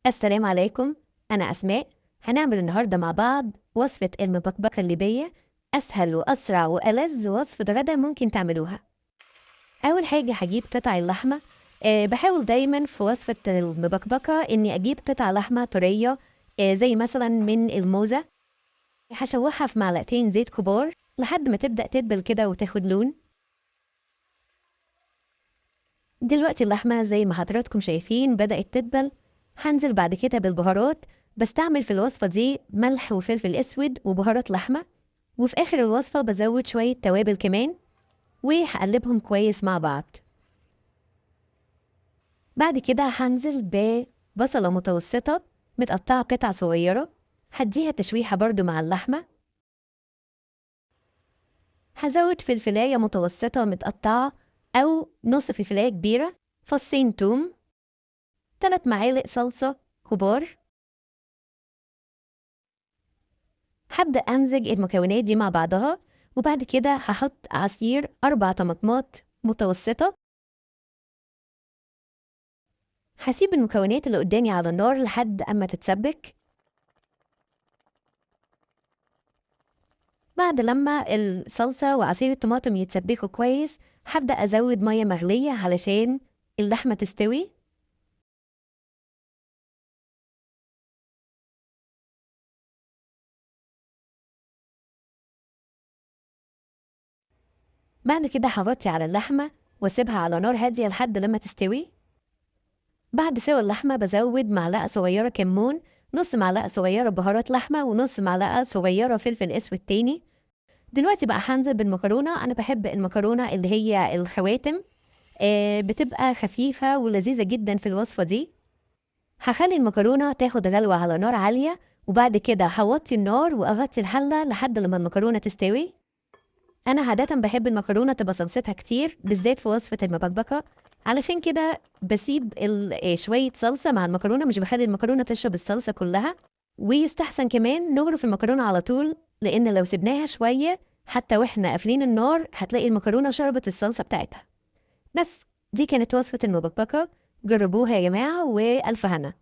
السلام عليكم. أنا أسماء. هنعمل النهاردة مع بعض وصفة المبكبكة الليبية، أسهل وأسرع وألذ وصفة غدا ممكن تعملوها. أول حاجة هجيب قطع اللحمة. بحاول دايما في وصفة المبكبكة إني أجيب قطع لحمة طرية، زي مثلا من الموزة. هشوحها في معلقتين زيت كبار لحد ما تبدأ تدبل كده وتاخد لون. دلوقتي اللحمة زي ما حضراتكم شايفين بدأت تدبل. هنزل بعد كده بالبهارات. بستعمل في الوصفة دي ملح وفلفل أسود وبهارات لحمة، وفي آخر الوصفة بزود شوية توابل كمان، وهقلبهم كويس مع بعض. بعد كده هنزل ببصلة متوسطة متقطعة قطع صغيرة، هديها تشويحة برضو مع اللحمة. هزود فلفلاية متوسطة متقطعة أو نص فلفلاية كبيرة، فصين توم، 3 معالق صلصة كبار. هبدأ أمزج المكونات دي مع بعضها، وبعد كده هحط عصير 4 طماطمات متوسطة. هسيب المكونات اللي قدامي على النار لحد أما تتسبك. بعد لما الصلصة وعصير الطماطم يتسبكوا كويس، هبدأ أزود مية مغلية علشان اللحمة تستوي. بعد كده هغطي على اللحمة واسيبها على نار هادية لحد لما تستوي. بعد سوى اللحمة بزود معلقة صغيرة كمون، نص معلقة صغيرة بهارات لحمة، ونص معلقة صغيرة فلفل أسود تاني. دلوقتي بقى هنزل بالمكرونة. أنا بحب المكرونة اللي هي الخواتم، بتبقى خفيفة ولذيذة جدا في الوصفة دي. هخلي المكرونة تاخد غلوة على نار عالية، وبعد كده هوطي النار وأغطي الحلة لحد لما المكرونة تستوي. أنا عادة بحب المكرونة تبقى صلصتها كتير، بالذات في وصفة المبكبكة. علشان كده بسيب شوية صلصة مع المكرونة، مش بخلي المكرونة تشرب الصلصة كلها. ويستحسن كمان نغرف المكرونة على طول، لأن لو سبناها شوية حتى واحنا قافلين النار هتلاقي المكرونة شربت الصلصة بتاعتها. بس دي كانت وصفة المبكبكة. جربوها يا جماعة وألف هنا.